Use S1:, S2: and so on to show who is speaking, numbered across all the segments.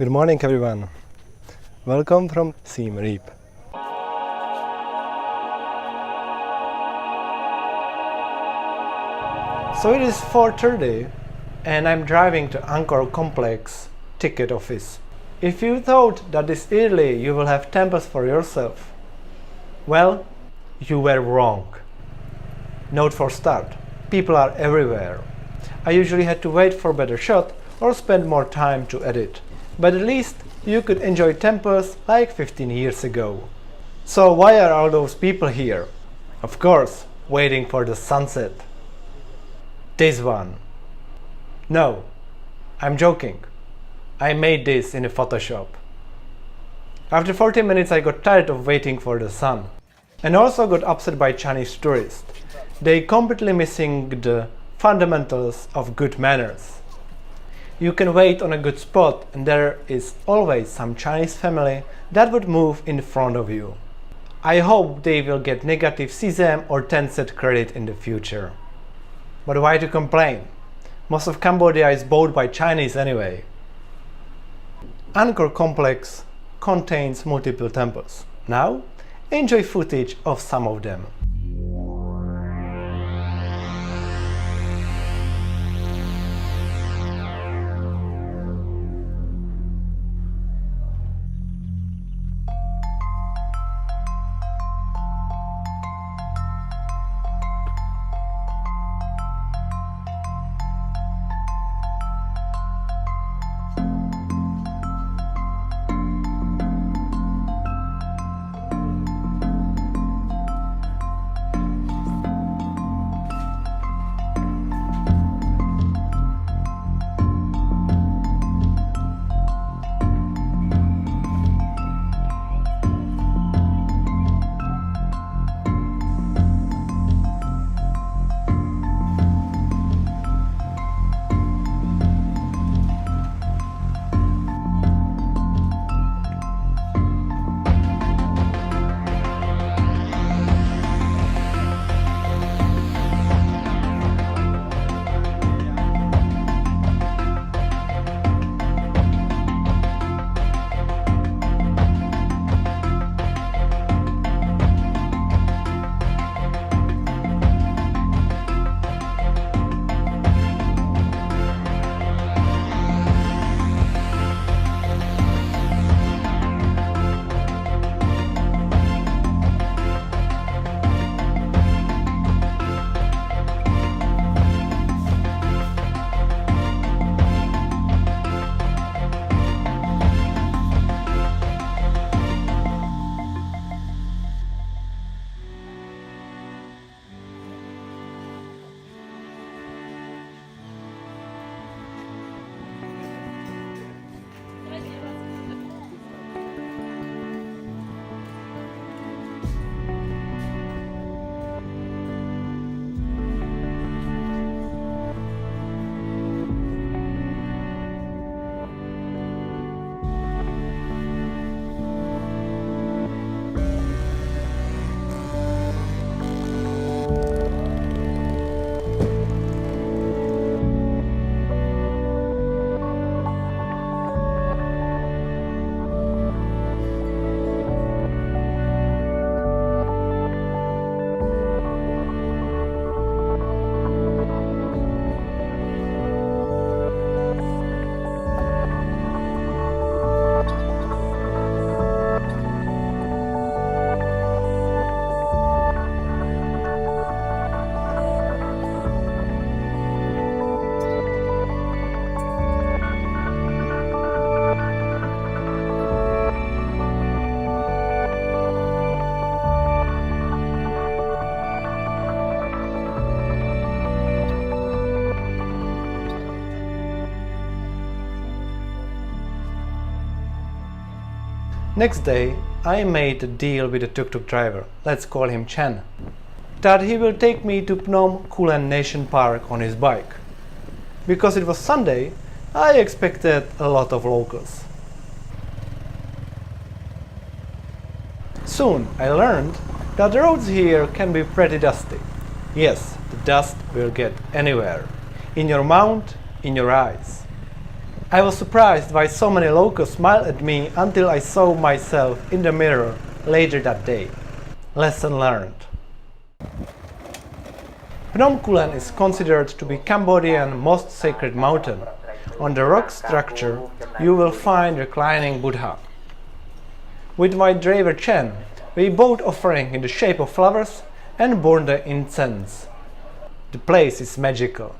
S1: Good morning everyone. Welcome from Siem Reap. So it is 4:30 and I'm driving to Angkor complex ticket office. If you thought that this early you will have temples for yourself, well, you were wrong. Note for start, people are everywhere. I usually had to wait for a better shot or spend more time to edit. But at least you could enjoy temples like 15 years ago. So why are all those people here? Of course, waiting for the sunset. This one. No, I'm joking. I made this in a Photoshop. After 40 minutes I got tired of waiting for the sun. And also got upset by Chinese tourists. They completely missing the fundamentals of good manners. You can wait on a good spot and there is always some Chinese family that would move in front of you. I hope they will get negative Siem or 10 cent credit in the future. But why to complain? Most of Cambodia is bought by Chinese anyway. Angkor complex contains multiple temples. Now, enjoy footage of some of them. Next day, I made a deal with the tuk-tuk driver, let's call him Chen, that he will take me to Phnom Kulen Nation Park on his bike. Because it was Sunday, I expected a lot of locals. Soon I learned that the roads here can be pretty dusty. Yes, the dust will get anywhere. In your mouth, in your eyes. I was surprised why so many locals smiled at me until I saw myself in the mirror later that day. Lesson learned. Phnom Kulen is considered to be Cambodia's most sacred mountain. On the rock structure, you will find reclining Buddha. With my driver Chen, we bought offering in the shape of flowers and burned the incense. The place is magical.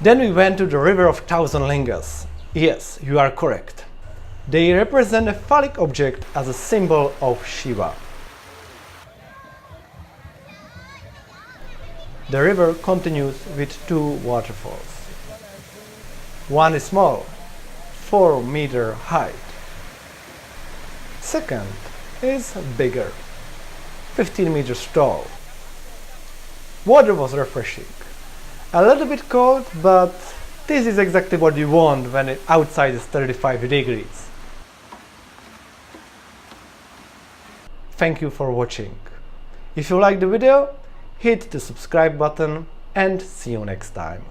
S1: Then we went to the river of Thousand Lingas. Yes, you are correct. They represent a phallic object as a symbol of Shiva. The river continues with two waterfalls. One is small, 4-meter height. Second is bigger, 15 meters tall. Water was refreshing. A little bit cold, but this is exactly what you want when outside is 35 degrees. Thank you for watching. If you liked the video, hit the subscribe button and see you next time.